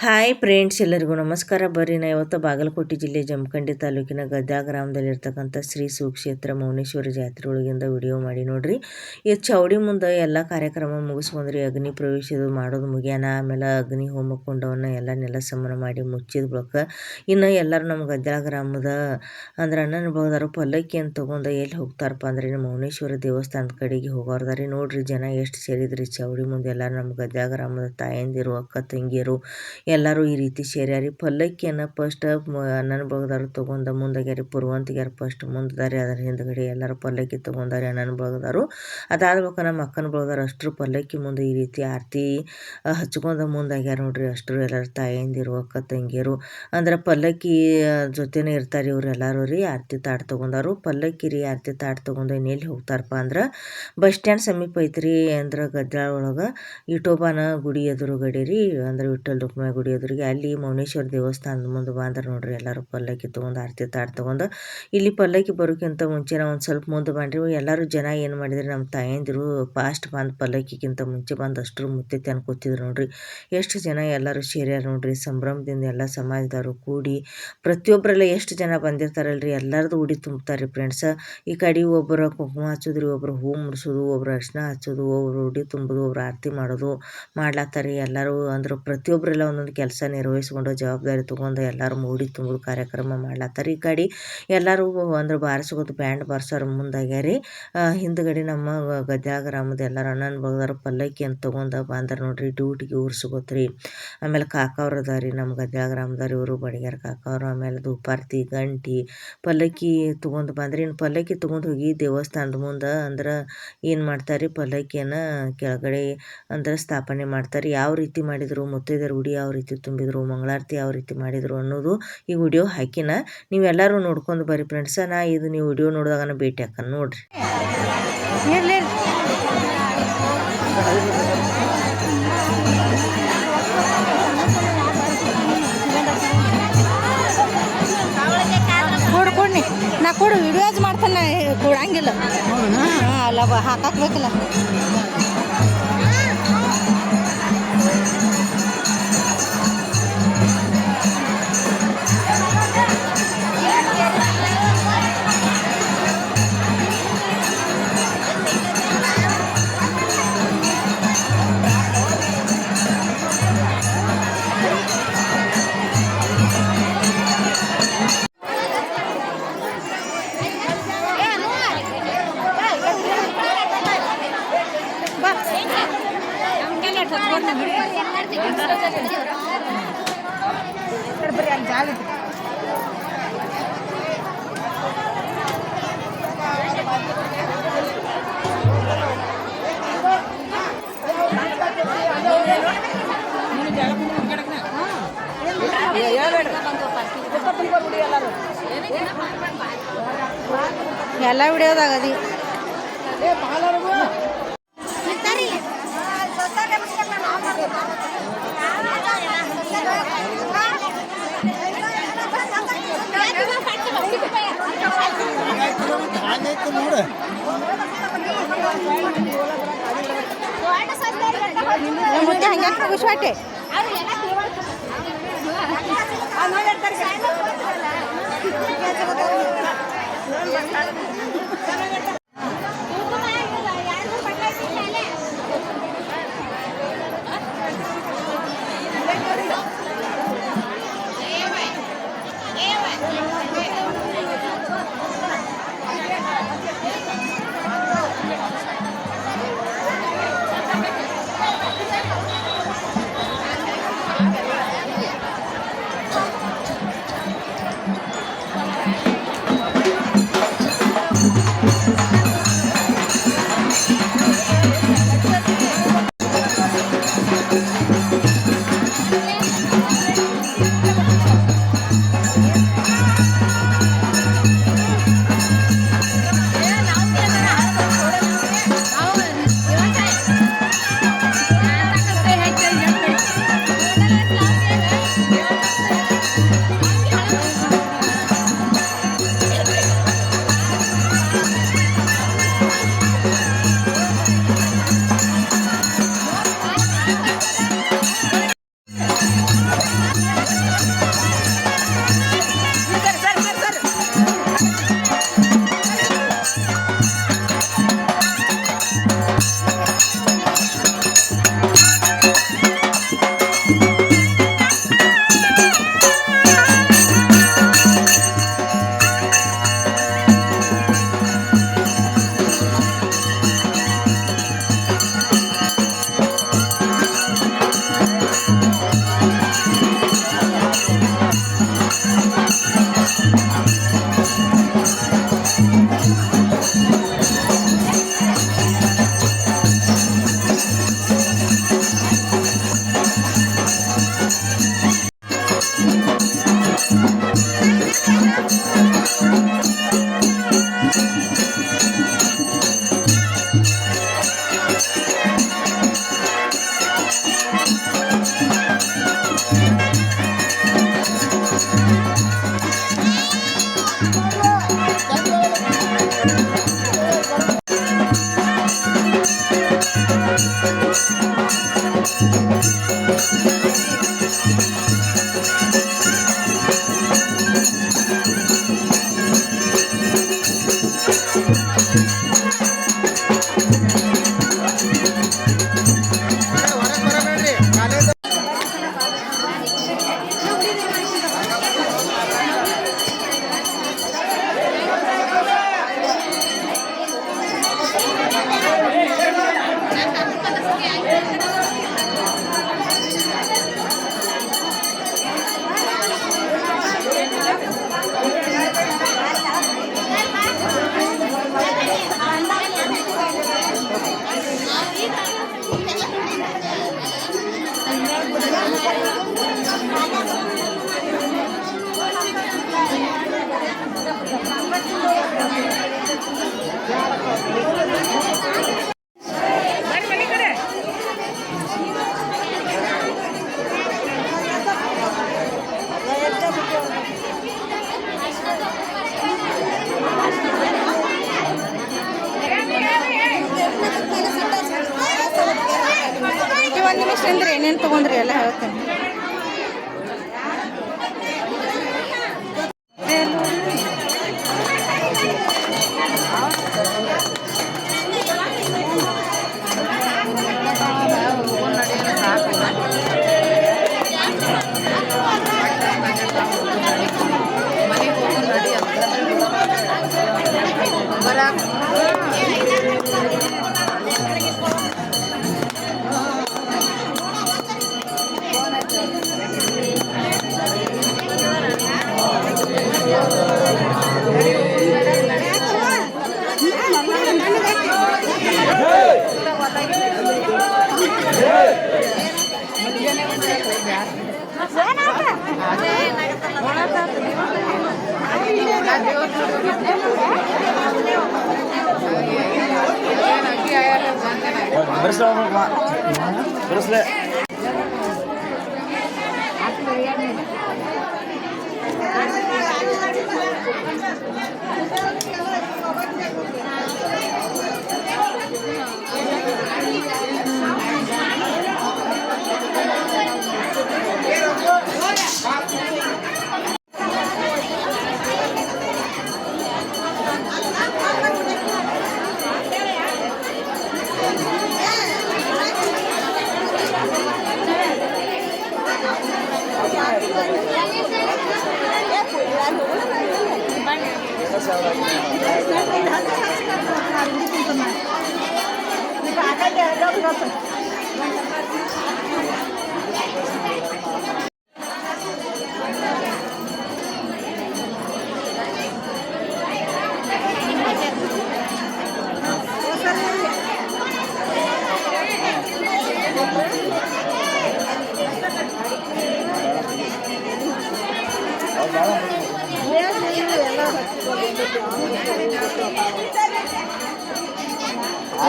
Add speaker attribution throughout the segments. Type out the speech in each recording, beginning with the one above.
Speaker 1: Hi friends, ಎಲ್ಲರಿಗೂ ನಮಸ್ಕಾರ. ಬರ್ರಿ ನಾ ಇವತ್ತು ಬಾಗಲಕೋಟೆ ಜಿಲ್ಲೆ ಜಮಖಂಡಿ ತಾಲೂಕಿನ ಗದ್ಯಾ ಗ್ರಾಮದಲ್ಲಿರ್ತಕ್ಕಂಥ ಶ್ರೀ ಸುಕ್ಷೇತ್ರ ಮೌನೇಶ್ವರಿ ಜಾತ್ರೆ ಒಳಗಿಂದ ವಿಡಿಯೋ ಮಾಡಿ ನೋಡ್ರಿ. ಈ ಚೌಡಿ ಮುಂದೆ ಎಲ್ಲ ಕಾರ್ಯಕ್ರಮ ಮುಗಿಸ್ಕೊಂಡ್ರಿ. ಅಗ್ನಿ ಪ್ರವೇಶ ಮಾಡೋದು ಮುಗಿಯಾನ. ಆಮೇಲೆ ಅಗ್ನಿ ಹೋಮ ಕುಂಡವನ್ನು ಎಲ್ಲ ನೆಲ ಸಮನ ಮಾಡಿ ಮುಚ್ಚಿದ ಬಳಿಕ ಇನ್ನು ಎಲ್ಲರೂ ನಮ್ಮ ಗದ್ಯಾ ಗ್ರಾಮದ ಅಂದ್ರೆ ಅಣ್ಣನ ಬಳಗದವರು ಪಲ್ಲಕ್ಕಿ ಅಂತ ತೊಗೊಂಡು ಎಲ್ಲಿ ಹೋಗ್ತಾರಪ್ಪ ಅಂದ್ರೆ ಮೌನೇಶ್ವರಿ ದೇವಸ್ಥಾನದ ಕಡೆಗೆ ಹೋಗೋರ್ದಾರಿ. ನೋಡ್ರಿ ಜನ ಎಷ್ಟು ಸೇರಿದ್ರಿ ಚೌಡಿ ಮುಂದೆ. ಎಲ್ಲರೂ ನಮ್ಮ ಗದ್ಯಾ ಗ್ರಾಮದ ತಾಯಂದಿರು, ಅಕ್ಕ ತಂಗಿಯರು ಎಲ್ಲರೂ ಈ ರೀತಿ ಸೇರ್ಯಾರಿ. ಪಲ್ಲಕ್ಕಿಯನ್ನು ಫಸ್ಟ್ ಅಣ್ಣನ ಬಳಗದವ್ರು ತೊಗೊಂಡು ಮುಂದಾಗ್ಯಾರಿ. ಪುರುವಂತಿಗ್ಯಾರ ಫಸ್ಟ್ ಮುಂದಾರಿ. ಅದರ ಹಿಂದ್ಗಡೆ ಎಲ್ಲರೂ ಪಲ್ಲಕ್ಕಿ ತೊಗೊಂಡಾರಿ ಅಣ್ಣನ ಬಳಗದವರು. ಅದಾದ್ಬೇಕು ನಮ್ಮ ಅಕ್ಕನ ಬಳಗದವ್ರು ಅಷ್ಟರು ಪಲ್ಲಕ್ಕಿ ಮುಂದೆ ಈ ರೀತಿ ಆರತಿ ಹಚ್ಕೊಂಡು ಮುಂದಾಗ್ಯಾರ ನೋಡ್ರಿ. ಅಷ್ಟರು ಎಲ್ಲರೂ ತಾಯಂದಿರು, ಅಕ್ಕ ತಂಗಿಯರು ಅಂದ್ರೆ ಪಲ್ಲಕ್ಕಿ ಜೊತೆನೇ ಇರ್ತಾರೆ ಇವ್ರು ಎಲ್ಲರೂ ರೀ. ಆರತಿ ತಾಟ್ ತೊಗೊಂಡಾರು. ಪಲ್ಲಕ್ಕಿ ರೀ ಆರತಿ ತಾಟ್ ತೊಗೊಂಡು ಇನ್ನೆಲ್ಲಿ ಹೋಗ್ತಾರಪ್ಪ ಅಂದ್ರೆ ಬಸ್ ಸ್ಟ್ಯಾಂಡ್ ಸಮೀಪ ಐತ್ರಿ. ಅಂದ್ರೆ ಗದ್ಯಾಳ ಒಳಗೆ ಇಟೋಬಾನ ಗುಡಿ ಎದುರುಗಡೆ ರೀ, ಅಂದ್ರೆ ವಿಠ್ಠಲ ರುಕ್ಮಿಣಿ ಗುಡಿ ಎದುರಿಗೆ ಅಲ್ಲಿ ಮೌನೇಶ್ವರ ದೇವಸ್ಥಾನದ ಮುಂದೆ ಬಂದ್ರೆ ನೋಡ್ರಿ ಎಲ್ಲರೂ ಪಲ್ಲಕ್ಕಿ ತೊಗೊಂಡು ಆರತಿ ತಾಟ್ ತೊಗೊಂಡು. ಇಲ್ಲಿ ಪಲ್ಲಕ್ಕಿ ಬರೋಕ್ಕಿಂತ ಮುಂಚೆ ನಾವು ಒಂದು ಸ್ವಲ್ಪ ಮುಂದೆ ಬಂದ್ರಿ. ಎಲ್ಲರೂ ಜನ ಏನು ಮಾಡಿದ್ರಿ, ನಮ್ಮ ತಾಯಂದಿರು ಫಾಸ್ಟ್ ಬಂದು ಪಲ್ಲಕ್ಕಿಗಿಂತ ಮುಂಚೆ ಬಂದು ಅಷ್ಟರು ಮುತ್ತೈತೆ ಅನ್ಕೋತಿದ್ರು ನೋಡ್ರಿ. ಎಷ್ಟು ಜನ ಎಲ್ಲರೂ ಸೇರ್ಯಾರ ನೋಡ್ರಿ. ಸಂಭ್ರಮದಿಂದ ಎಲ್ಲ ಸಮಾಜದವರು ಕೂಡಿ ಪ್ರತಿಯೊಬ್ಬರೆಲ್ಲ ಎಷ್ಟು ಜನ ಬಂದಿರ್ತಾರಲ್ರಿ ಎಲ್ಲರದು ಉಡಿ ತುಂಬ್ತಾರೆ ಫ್ರೆಂಡ್ಸ್. ಈ ಕಡೆ ಒಬ್ಬರು ಕುಂಕುಮ ಹಚ್ಚೋದ್ರಿ, ಒಬ್ಬರು ಹೂ ಮುಡ್ಸೋದು, ಒಬ್ರು ಅರ್ಶಿನ ಹಚ್ಚೋದು, ಒಬ್ರು ಉಡಿ ತುಂಬೋದು, ಒಬ್ರು ಆರತಿ ಮಾಡೋದು ಮಾಡ್ಲಾತ್ತಾರೆ ಎಲ್ಲರೂ. ಅಂದ್ರೆ ಪ್ರತಿಯೊಬ್ಬರೆಲ್ಲ ಒಂದೊಂದು ಕೆಲಸ ನಿರ್ವಹಿಸ್ಕೊಂಡು ಜವಾಬ್ದಾರಿ ತೊಗೊಂಡು ಎಲ್ಲರೂ ಉಡಿ ತುಂಬೋದು ಕಾರ್ಯಕ್ರಮ ಮಾಡ್ಲಾತ್ತಾರೆ. ಈ ಕಡೆ ಎಲ್ಲರೂ ಅಂದ್ರೆ ಬಾರಿಸ್ಕೋದು ಬ್ಯಾಂಡ್ ಬಾರ್ಸೋರು ಮುಂದಾಗ್ಯಾರಿ. ಹಿಂದ್ಗಡೆ ನಮ್ಮ ಗದ್ಯಾ ಗ್ರಾಮದ ಎಲ್ಲರೂ ಅಣ್ಣನ ಬಳಗದವ್ರು ಪಲ್ಲಕ್ಕಿ ಅಂತ ತೊಗೊಂಡು ಬಂದ್ರೆ ನೋಡ್ರಿ ಡ್ಯೂಟಿಗೆ ಊರ್ಸ್ಕೋತ್ರಿ. ಆಮೇಲೆ ಕಾಕವ್ರು ಅದಾರಿ ನಮ್ಮ ಗದ್ಯಾ ಗ್ರಾಮದವ್ರು, ಇವರು ಬಡಿಗ್ಯಾರ ಕಾಕವ್ರು. ಆಮೇಲೆ ಧೂಪಾರ್ತಿ ಗಂಟಿ ಪಲ್ಲಕ್ಕಿ ತೊಗೊಂಡು ಬಂದ್ರಿ. ಇನ್ನು ಪಲ್ಲಕ್ಕಿ ತೊಗೊಂಡು ಹೋಗಿ ದೇವಸ್ಥಾನದ ಮುಂದೆ ಅಂದ್ರೆ ಏನು ಮಾಡ್ತಾರೆ, ಪಲ್ಲಕ್ಕಿಯನ್ನು ಕೆಳಗಡೆ ಅಂದ್ರೆ ಸ್ಥಾಪನೆ ಮಾಡ್ತಾರೆ. ಯಾವ ರೀತಿ ಮಾಡಿದರು, ಮುತ್ತೈದೆಯರ ಉಡಿ ಯಾವ ರೀತಿ ತುಂಬಿದ್ರು, ಮಂಗಳಾರತಿ ಯಾವ ರೀತಿ ಮಾಡಿದರು ಅನ್ನೋದು ಈ ವಿಡಿಯೋ ಹಾಕಿನ ನೀವೆಲ್ಲರೂ ನೋಡ್ಕೊಂಡು ಬರ್ರಿ ಫ್ರೆಂಡ್ಸ. ಇದು ನೀವು ವಿಡಿಯೋ ನೋಡಿದಾಗ ಭೇಟಿ ಹಾಕನ್ ನೋಡ್ರಿ.
Speaker 2: ಕೊಡ್ನಿ ನಾ ಕೊಡು ವಿಡಿಯೋಸ್ ಮಾಡ್ತಾನೆ ಕೊಡಂಗಿಲ್ಲ. ಅಲ್ಲ ಹಾಕಾಕ್ಬೇಕಲ್ಲ. ಎಲ್ಲ ವಿಡಿಯೋದಾಗದಿ ಮುದ್ದೆ ಹಂಗೆ ಖುಷಿವಾಟೆ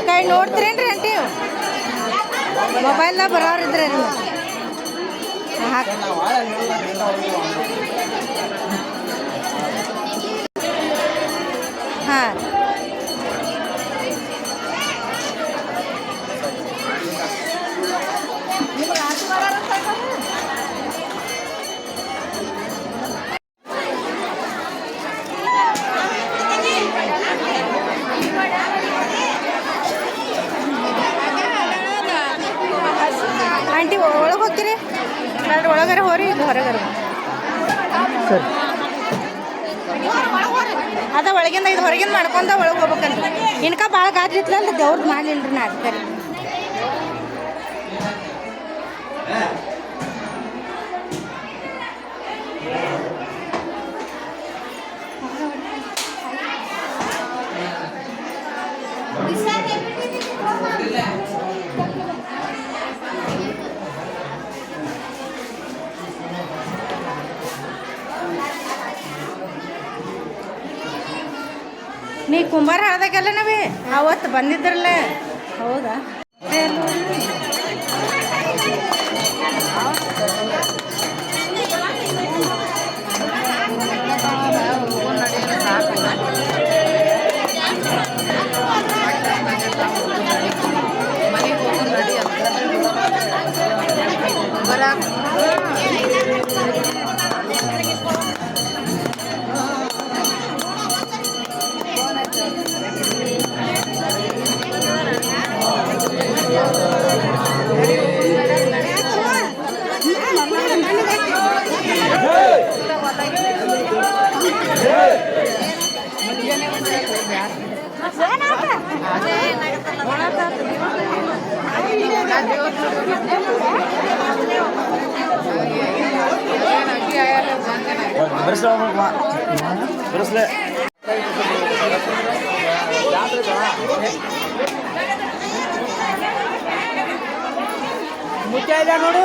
Speaker 2: ಕೈ ನೋಡ್ತೀರೇನ್ರಿ ಆಂಟಿ ಮೊಬೈಲ್ದಾಗ ಬರೋರಿದ್ರೆ ಹಾಂ ಆಂಟಿ ಒಳಗೆ ಹೋಗ್ತೀರಿ ಅದ್ರ ಒಳಗಾರ ಹೋರಿ ಹೊರಗಾರ
Speaker 3: ಸರಿ
Speaker 2: ಅದ ಒಳಗಿಂದ ಇದು ಹೊರಗಿಂದ ಮಾಡ್ಕೊಂಡ ಒಳಗೆ ಹೋಗ್ಬೇಕಂತ ಇನ್ಕ ಭಾಳ ಗಾದ್ರಿ ಇತ್ತಲ್ಲ ದೇವ್ರದ್ದು ಮಾಡಲಿಲ್ರಿ ನಾ ಅದಕ್ಕೆ ನೀ ಕುಂಬಾರ ಹಾಡ್ದಾಗೆಲ್ಲ ನಾವೇ ಅವತ್ತು ಬಂದಿದ್ರಲ್ಲ ಹೌದಾ
Speaker 3: ಮುಚ್ಚ ಇಲ್ಲ ನೋಡು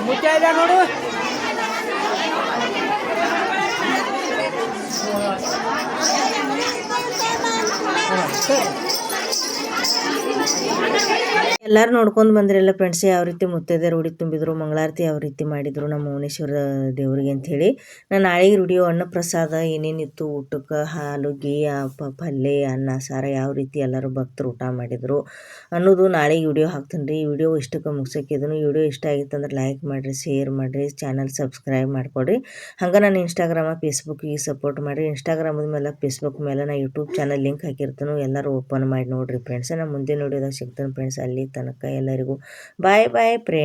Speaker 3: ಮುಚ್ಚ ಇಲ್ಲ ನೋಡು
Speaker 1: ಎಲ್ಲರೂ ನೋಡ್ಕೊಂಡು ಬಂದ್ರಲ್ಲ ಫ್ರೆಂಡ್ಸ್, ಯಾವ ರೀತಿ ಮುತ್ತೈದೆಯರು ಉಡಿ ತುಂಬಿದ್ರು, ಮಂಗಳಾರತಿ ಯಾವ ರೀತಿ ಮಾಡಿದ್ರು ನಮ್ಮ ಭುವನೇಶ್ವರ ದೇವರಿಗೆ ಅಂಥೇಳಿ. ನಾನು ನಾಳೆಗೆ ವಿಡಿಯೋ ಅನ್ನಪ್ರಸಾದ ಏನೇನಿತ್ತು ಊಟಕ್ಕೆ, ಹಾಲು ಗೀ ಪಲ್ಯ ಅನ್ನ ಸಾರ ಯಾವ ರೀತಿ ಎಲ್ಲರೂ ಭಕ್ತರು ಊಟ ಮಾಡಿದರು ಅನ್ನೋದು ನಾಳೆಗೆ ವಿಡಿಯೋ ಹಾಕ್ತೀನಿ ರೀ. ಈ ವಿಡಿಯೋ ಇಷ್ಟಕ್ಕೆ ಮುಗಿಸೋಕಿದನು. ಈ ವಿಡಿಯೋ ಇಷ್ಟ ಆಗಿತ್ತು ಅಂದ್ರೆ ಲೈಕ್ ಮಾಡಿರಿ, ಶೇರ್ ಮಾಡಿರಿ, ಚಾನಲ್ ಸಬ್ಸ್ಕ್ರೈಬ್ ಮಾಡಿಕೊಡ್ರಿ. ಹಂಗೆ ನಾನು ಇನ್ಸ್ಟಾಗ್ರಾಮ ಫೇಸ್ಬುಕ್ಕಿಗೆ ಸಪೋರ್ಟ್ ಮಾಡಿರಿ. ಇನ್ಸ್ಟಾಗ್ರಾಮದ ಮೇಲೆ ಫೇಸ್ಬುಕ್ ಮೇಲೆ ನಾನು ಯೂಟ್ಯೂಬ್ ಚಾನಲ್ ಲಿಂಕ್ ಹಾಕಿರ್ತೀನಿ, ಎಲ್ಲರೂ ಓಪನ್ ಮಾಡಿ ನೋಡಿರಿ ಫ್ರೆಂಡ್ಸ್. ನಾನು ಮುಂದಿನ ವಿಡಿಯೋದಾಗ ಸಿಗ್ತೀನಿ ಫ್ರೆಂಡ್ಸ್. ಅಲ್ಲಿ ತನಕ ಎಲ್ಲರಿಗೂ ಬಾಯ್ ಬಾಯ್ ಫ್ರೆಂಡ್ಸ್.